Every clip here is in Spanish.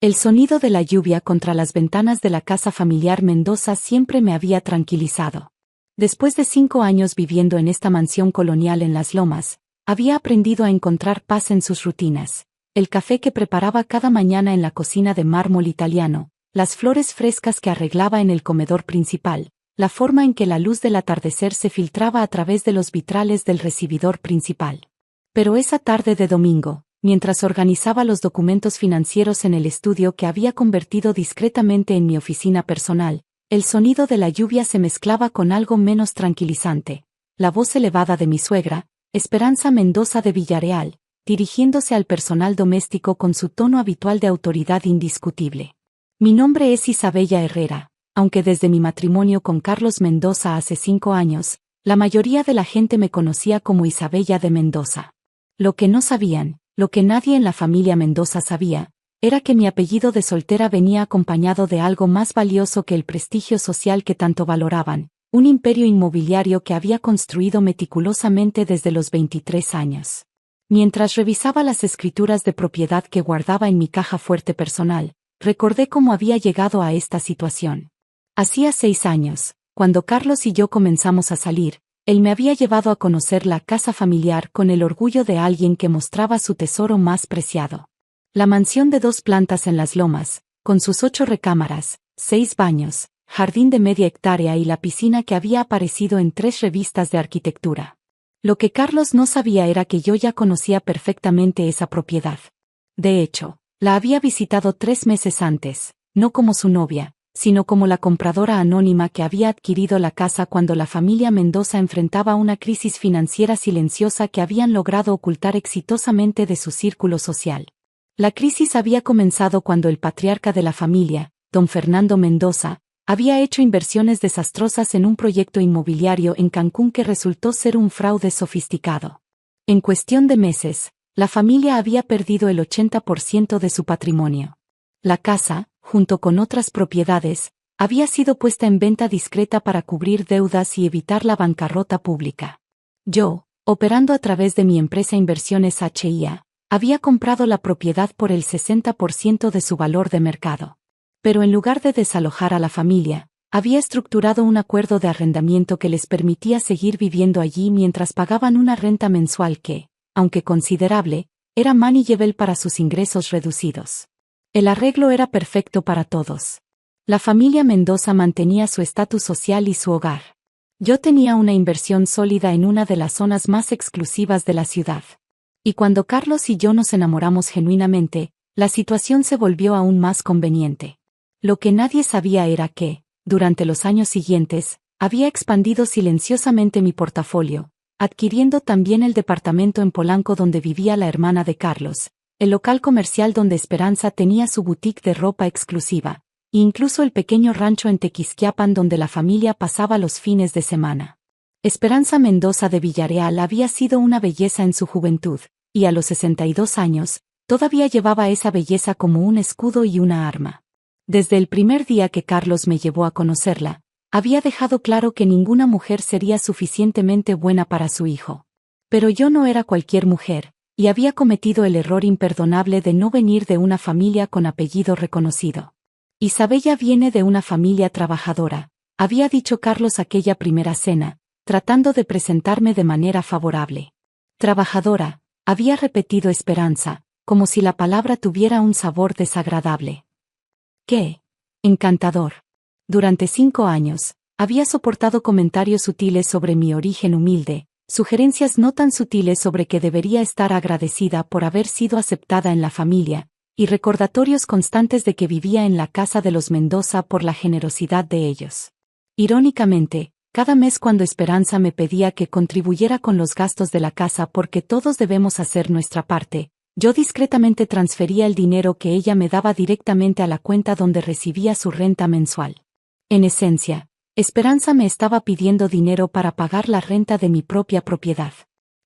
El sonido de la lluvia contra las ventanas de la casa familiar Mendoza siempre me había tranquilizado. Después de 5 años viviendo en esta mansión colonial en Las Lomas, había aprendido a encontrar paz en sus rutinas. El café que preparaba cada mañana en la cocina de mármol italiano, las flores frescas que arreglaba en el comedor principal, la forma en que la luz del atardecer se filtraba a través de los vitrales del recibidor principal. Pero esa tarde de domingo, mientras organizaba los documentos financieros en el estudio que había convertido discretamente en mi oficina personal, el sonido de la lluvia se mezclaba con algo menos tranquilizante, la voz elevada de mi suegra, Esperanza Mendoza de Villareal, dirigiéndose al personal doméstico con su tono habitual de autoridad indiscutible. Mi nombre es Isabella Herrera, aunque desde mi matrimonio con Carlos Mendoza hace 5 años, la mayoría de la gente me conocía como Isabella de Mendoza. Lo que no sabían, lo que nadie en la familia Mendoza sabía, era que mi apellido de soltera venía acompañado de algo más valioso que el prestigio social que tanto valoraban, un imperio inmobiliario que había construido meticulosamente desde los 23 años. Mientras revisaba las escrituras de propiedad que guardaba en mi caja fuerte personal, recordé cómo había llegado a esta situación. Hacía 6 años, cuando Carlos y yo comenzamos a salir, él me había llevado a conocer la casa familiar con el orgullo de alguien que mostraba su tesoro más preciado. La mansión de 2 plantas en Las Lomas, con sus 8 recámaras, 6 baños, jardín de media hectárea y la piscina que había aparecido en 3 revistas de arquitectura. Lo que Carlos no sabía era que yo ya conocía perfectamente esa propiedad. De hecho, la había visitado 3 meses antes, no como su novia, sino como la compradora anónima que había adquirido la casa cuando la familia Mendoza enfrentaba una crisis financiera silenciosa que habían logrado ocultar exitosamente de su círculo social. La crisis había comenzado cuando el patriarca de la familia, don Fernando Mendoza, había hecho inversiones desastrosas en un proyecto inmobiliario en Cancún que resultó ser un fraude sofisticado. En cuestión de meses, la familia había perdido el 80% de su patrimonio. La casa, junto con otras propiedades, había sido puesta en venta discreta para cubrir deudas y evitar la bancarrota pública. Yo, operando a través de mi empresa Inversiones HIA, había comprado la propiedad por el 60% de su valor de mercado. Pero en lugar de desalojar a la familia, había estructurado un acuerdo de arrendamiento que les permitía seguir viviendo allí mientras pagaban una renta mensual que, aunque considerable, era manageable para sus ingresos reducidos. El arreglo era perfecto para todos. La familia Mendoza mantenía su estatus social y su hogar. Yo tenía una inversión sólida en una de las zonas más exclusivas de la ciudad. Y cuando Carlos y yo nos enamoramos genuinamente, la situación se volvió aún más conveniente. Lo que nadie sabía era que, durante los años siguientes, había expandido silenciosamente mi portafolio, adquiriendo también el departamento en Polanco donde vivía la hermana de Carlos, el local comercial donde Esperanza tenía su boutique de ropa exclusiva, e incluso el pequeño rancho en Tequisquiapan donde la familia pasaba los fines de semana. Esperanza Mendoza de Villareal había sido una belleza en su juventud, y a los 62 años, todavía llevaba esa belleza como un escudo y una arma. Desde el primer día que Carlos me llevó a conocerla, había dejado claro que ninguna mujer sería suficientemente buena para su hijo. Pero yo no era cualquier mujer, y había cometido el error imperdonable de no venir de una familia con apellido reconocido. Isabella viene de una familia trabajadora, había dicho Carlos aquella primera cena, tratando de presentarme de manera favorable. Trabajadora, había repetido Esperanza, como si la palabra tuviera un sabor desagradable. ¡Qué encantador! Durante 5 años, había soportado comentarios sutiles sobre mi origen humilde, sugerencias no tan sutiles sobre que debería estar agradecida por haber sido aceptada en la familia, y recordatorios constantes de que vivía en la casa de los Mendoza por la generosidad de ellos. Irónicamente, cada mes cuando Esperanza me pedía que contribuyera con los gastos de la casa porque todos debemos hacer nuestra parte, yo discretamente transfería el dinero que ella me daba directamente a la cuenta donde recibía su renta mensual. En esencia, Esperanza me estaba pidiendo dinero para pagar la renta de mi propia propiedad.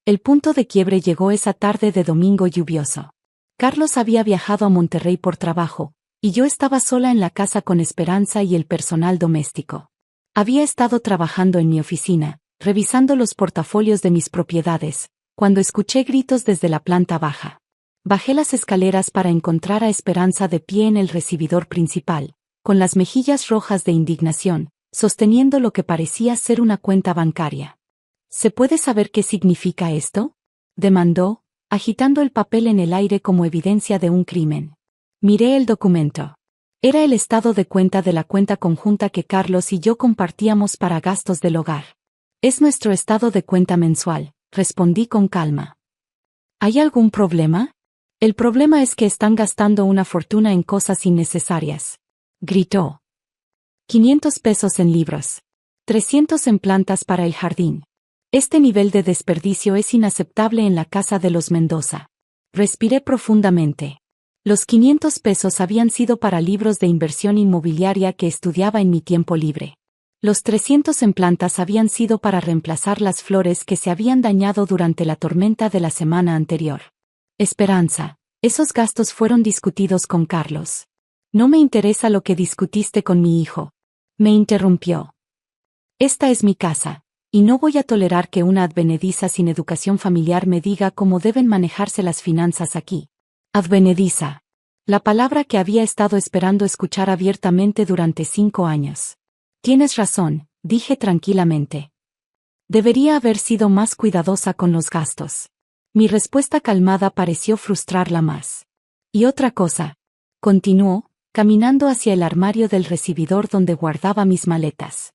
El punto de quiebre llegó esa tarde de domingo lluvioso. Carlos había viajado a Monterrey por trabajo, y yo estaba sola en la casa con Esperanza y el personal doméstico. Había estado trabajando en mi oficina, revisando los portafolios de mis propiedades, cuando escuché gritos desde la planta baja. Bajé las escaleras para encontrar a Esperanza de pie en el recibidor principal, con las mejillas rojas de indignación, sosteniendo lo que parecía ser una cuenta bancaria. ¿Se puede saber qué significa esto?, demandó, agitando el papel en el aire como evidencia de un crimen. Miré el documento. Era el estado de cuenta de la cuenta conjunta que Carlos y yo compartíamos para gastos del hogar. Es nuestro estado de cuenta mensual, respondí con calma. ¿Hay algún problema? El problema es que están gastando una fortuna en cosas innecesarias, gritó. 500 pesos en libros. 300 en plantas para el jardín. Este nivel de desperdicio es inaceptable en la casa de los Mendoza. Respiré profundamente. Los 500 pesos habían sido para libros de inversión inmobiliaria que estudiaba en mi tiempo libre. Los 300 en plantas habían sido para reemplazar las flores que se habían dañado durante la tormenta de la semana anterior. Esperanza, esos gastos fueron discutidos con Carlos. No me interesa lo que discutiste con mi hijo. Me interrumpió. Esta es mi casa, y no voy a tolerar que una advenediza sin educación familiar me diga cómo deben manejarse las finanzas aquí. Advenediza. La palabra que había estado esperando escuchar abiertamente durante 5 años. Tienes razón, dije tranquilamente. Debería haber sido más cuidadosa con los gastos. Mi respuesta calmada pareció frustrarla más. Y otra cosa, continuó, caminando hacia el armario del recibidor donde guardaba mis maletas.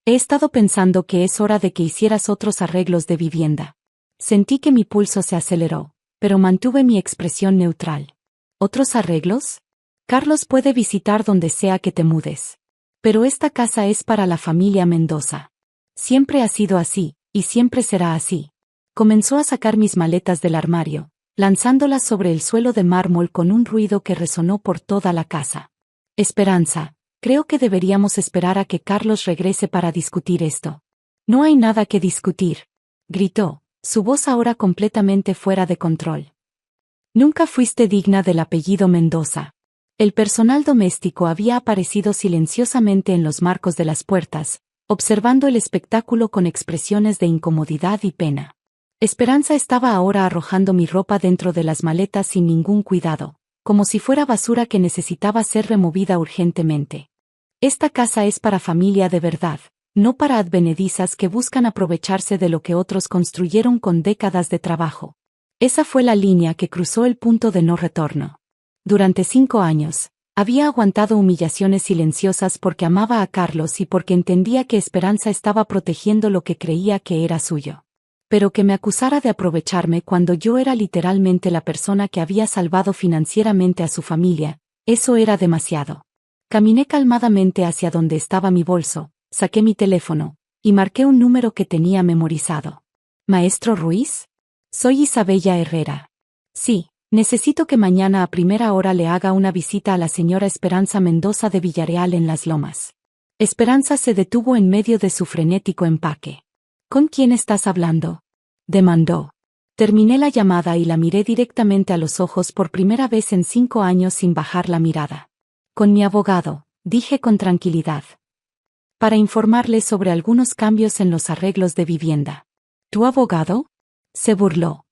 He estado pensando que es hora de que hicieras otros arreglos de vivienda. Sentí que mi pulso se aceleró, pero mantuve mi expresión neutral. ¿Otros arreglos? Carlos puede visitar donde sea que te mudes. Pero esta casa es para la familia Mendoza. Siempre ha sido así, y siempre será así. Comenzó a sacar mis maletas del armario, lanzándolas sobre el suelo de mármol con un ruido que resonó por toda la casa. Esperanza. Creo que deberíamos esperar a que Carlos regrese para discutir esto. No hay nada que discutir, gritó, su voz ahora completamente fuera de control. Nunca fuiste digna del apellido Mendoza. El personal doméstico había aparecido silenciosamente en los marcos de las puertas, observando el espectáculo con expresiones de incomodidad y pena. Esperanza estaba ahora arrojando mi ropa dentro de las maletas sin ningún cuidado, como si fuera basura que necesitaba ser removida urgentemente. Esta casa es para familia de verdad, no para advenedizas que buscan aprovecharse de lo que otros construyeron con décadas de trabajo. Esa fue la línea que cruzó el punto de no retorno. Durante 5 años, había aguantado humillaciones silenciosas porque amaba a Carlos y porque entendía que Esperanza estaba protegiendo lo que creía que era suyo. Pero que me acusara de aprovecharme cuando yo era literalmente la persona que había salvado financieramente a su familia, eso era demasiado. Caminé calmadamente hacia donde estaba mi bolso, saqué mi teléfono, y marqué un número que tenía memorizado. ¿Maestro Ruiz? Soy Isabella Herrera. Sí, necesito que mañana a primera hora le haga una visita a la señora Esperanza Mendoza de Villareal en Las Lomas. Esperanza se detuvo en medio de su frenético empaque. ¿Con quién estás hablando?, demandó. Terminé la llamada y la miré directamente a los ojos por primera vez en 5 años sin bajar la mirada. Con mi abogado, dije con tranquilidad. Para informarle sobre algunos cambios en los arreglos de vivienda. ¿Tu abogado?, se burló.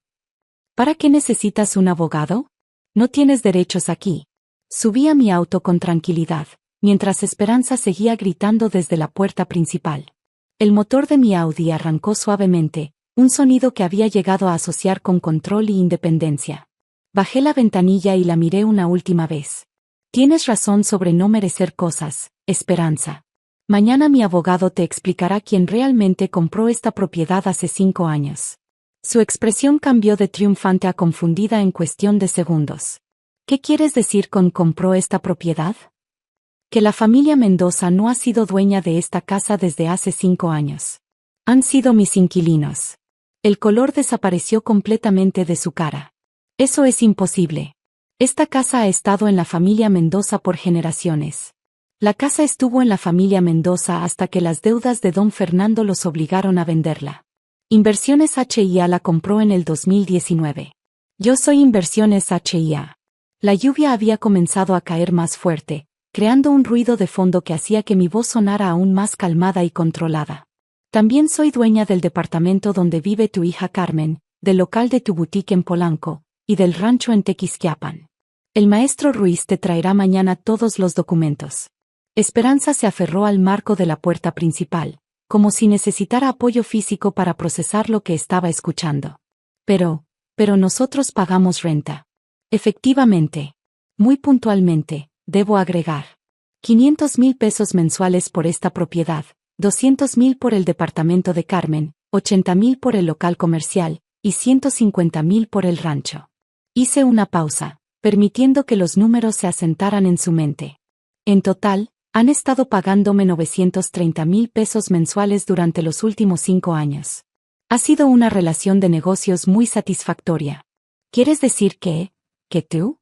¿Para qué necesitas un abogado? No tienes derechos aquí. Subí a mi auto con tranquilidad, mientras Esperanza seguía gritando desde la puerta principal. El motor de mi Audi arrancó suavemente, un sonido que había llegado a asociar con control y independencia. Bajé la ventanilla y la miré una última vez. Tienes razón sobre no merecer cosas, Esperanza. Mañana mi abogado te explicará quién realmente compró esta propiedad hace 5 años. Su expresión cambió de triunfante a confundida en cuestión de segundos. ¿Qué quieres decir con compró esta propiedad? Que la familia Mendoza no ha sido dueña de esta casa desde hace 5 años. Han sido mis inquilinos. El color desapareció completamente de su cara. Eso es imposible. Esta casa ha estado en la familia Mendoza por generaciones. La casa estuvo en la familia Mendoza hasta que las deudas de don Fernando los obligaron a venderla. Inversiones HIA la compró en el 2019. Yo soy Inversiones HIA. La lluvia había comenzado a caer más fuerte, creando un ruido de fondo que hacía que mi voz sonara aún más calmada y controlada. También soy dueña del departamento donde vive tu hija Carmen, del local de tu boutique en Polanco, y del rancho en Tequisquiapan. El maestro Ruiz te traerá mañana todos los documentos. Esperanza se aferró al marco de la puerta principal, como si necesitara apoyo físico para procesar lo que estaba escuchando. Pero nosotros pagamos renta. Efectivamente. Muy puntualmente, debo agregar. 500,000 pesos mensuales por esta propiedad, 200,000 por el departamento de Carmen, 80,000 por el local comercial, y 150,000 por el rancho. Hice una pausa, permitiendo que los números se asentaran en su mente. En total, han estado pagándome 930,000 pesos mensuales durante los últimos 5 años. Ha sido una relación de negocios muy satisfactoria. ¿Quieres decir que tú?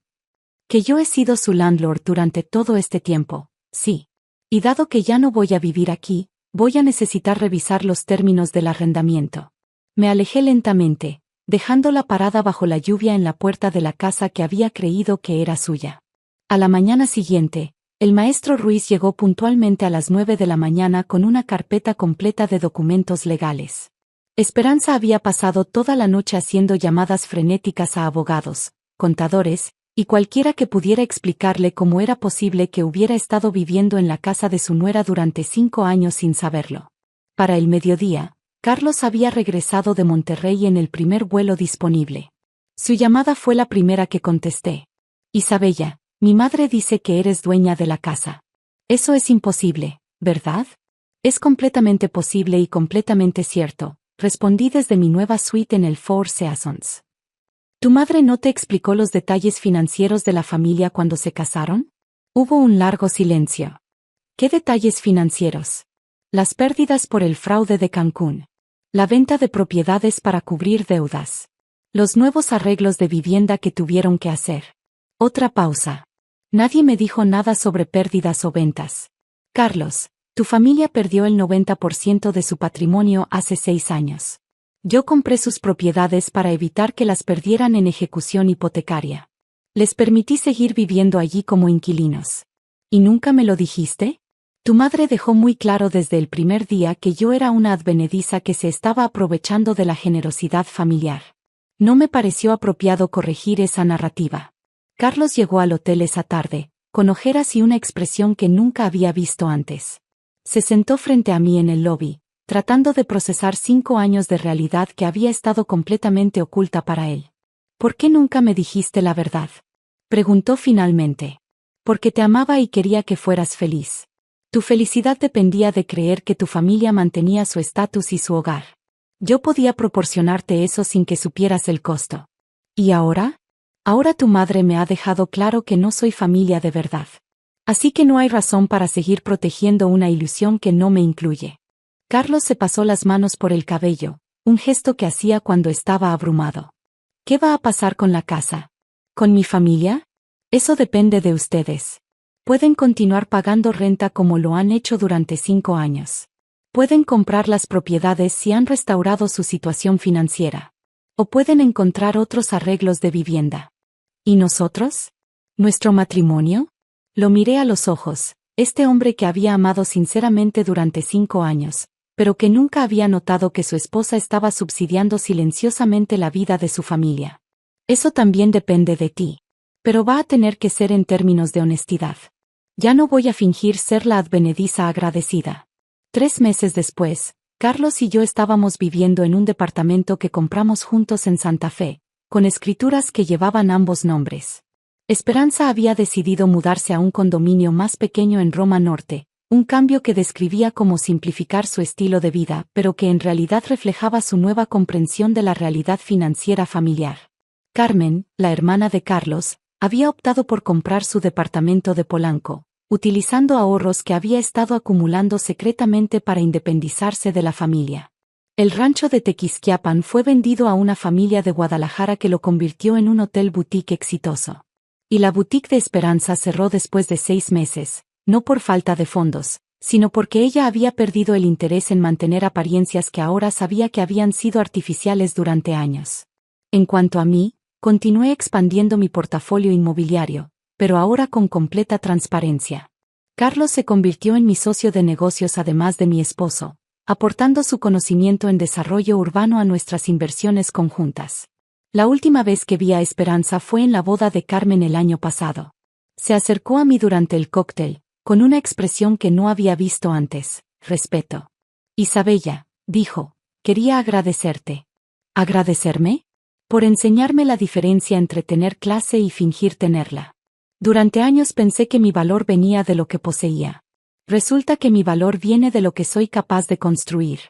Que yo he sido su landlord durante todo este tiempo, sí. Y dado que ya no voy a vivir aquí, voy a necesitar revisar los términos del arrendamiento. Me alejé lentamente, dejándola parada bajo la lluvia en la puerta de la casa que había creído que era suya. A la mañana siguiente, el maestro Ruiz llegó puntualmente a las 9 de la mañana con una carpeta completa de documentos legales. Esperanza había pasado toda la noche haciendo llamadas frenéticas a abogados, contadores, y cualquiera que pudiera explicarle cómo era posible que hubiera estado viviendo en la casa de su nuera durante 5 años sin saberlo. Para el mediodía, Carlos había regresado de Monterrey en el primer vuelo disponible. Su llamada fue la primera que contesté. Isabella, mi madre dice que eres dueña de la casa. Eso es imposible, ¿verdad? Es completamente posible y completamente cierto, respondí desde mi nueva suite en el Four Seasons. ¿Tu madre no te explicó los detalles financieros de la familia cuando se casaron? Hubo un largo silencio. ¿Qué detalles financieros? Las pérdidas por el fraude de Cancún. La venta de propiedades para cubrir deudas. Los nuevos arreglos de vivienda que tuvieron que hacer. Otra pausa. Nadie me dijo nada sobre pérdidas o ventas. Carlos, tu familia perdió el 90% de su patrimonio hace 6 años. Yo compré sus propiedades para evitar que las perdieran en ejecución hipotecaria. Les permití seguir viviendo allí como inquilinos. ¿Y nunca me lo dijiste? Tu madre dejó muy claro desde el primer día que yo era una advenediza que se estaba aprovechando de la generosidad familiar. No me pareció apropiado corregir esa narrativa. Carlos llegó al hotel esa tarde, con ojeras y una expresión que nunca había visto antes. Se sentó frente a mí en el lobby, tratando de procesar 5 años de realidad que había estado completamente oculta para él. ¿Por qué nunca me dijiste la verdad? Preguntó finalmente. Porque te amaba y quería que fueras feliz. Tu felicidad dependía de creer que tu familia mantenía su estatus y su hogar. Yo podía proporcionarte eso sin que supieras el costo. ¿Y ahora? Ahora tu madre me ha dejado claro que no soy familia de verdad. Así que no hay razón para seguir protegiendo una ilusión que no me incluye. Carlos se pasó las manos por el cabello, un gesto que hacía cuando estaba abrumado. ¿Qué va a pasar con la casa? ¿Con mi familia? Eso depende de ustedes. Pueden continuar pagando renta como lo han hecho durante 5 años. Pueden comprar las propiedades si han restaurado su situación financiera. O pueden encontrar otros arreglos de vivienda. ¿Y nosotros? ¿Nuestro matrimonio? Lo miré a los ojos, este hombre que había amado sinceramente durante 5 años, pero que nunca había notado que su esposa estaba subsidiando silenciosamente la vida de su familia. Eso también depende de ti. Pero va a tener que ser en términos de honestidad. Ya no voy a fingir ser la advenediza agradecida. 3 meses después, Carlos y yo estábamos viviendo en un departamento que compramos juntos en Santa Fe, con escrituras que llevaban ambos nombres. Esperanza había decidido mudarse a un condominio más pequeño en Roma Norte, un cambio que describía como simplificar su estilo de vida, pero que en realidad reflejaba su nueva comprensión de la realidad financiera familiar. Carmen, la hermana de Carlos, había optado por comprar su departamento de Polanco, utilizando ahorros que había estado acumulando secretamente para independizarse de la familia. El rancho de Tequisquiapan fue vendido a una familia de Guadalajara que lo convirtió en un hotel boutique exitoso. Y la boutique de Esperanza cerró después de 6 meses, no por falta de fondos, sino porque ella había perdido el interés en mantener apariencias que ahora sabía que habían sido artificiales durante años. En cuanto a mí, continué expandiendo mi portafolio inmobiliario, pero ahora con completa transparencia. Carlos se convirtió en mi socio de negocios además de mi esposo, aportando su conocimiento en desarrollo urbano a nuestras inversiones conjuntas. La última vez que vi a Esperanza fue en la boda de Carmen el año pasado. Se acercó a mí durante el cóctel, con una expresión que no había visto antes: respeto. Isabella, dijo, quería agradecerte. ¿Agradecerme? Por enseñarme la diferencia entre tener clase y fingir tenerla. Durante años pensé que mi valor venía de lo que poseía. Resulta que mi valor viene de lo que soy capaz de construir.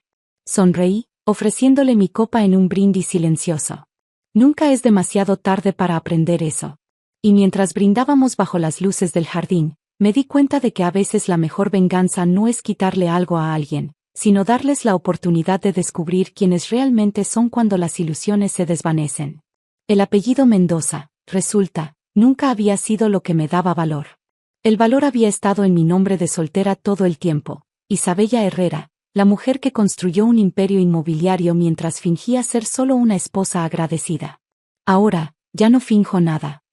Sonreí, ofreciéndole mi copa en un brindis silencioso. Nunca es demasiado tarde para aprender eso. Y mientras brindábamos bajo las luces del jardín, me di cuenta de que a veces la mejor venganza no es quitarle algo a alguien, sino darles la oportunidad de descubrir quiénes realmente son cuando las ilusiones se desvanecen. El apellido Mendoza, resulta, nunca había sido lo que me daba valor. El valor había estado en mi nombre de soltera todo el tiempo: Isabella Herrera, la mujer que construyó un imperio inmobiliario mientras fingía ser solo una esposa agradecida. Ahora, ya no finjo nada.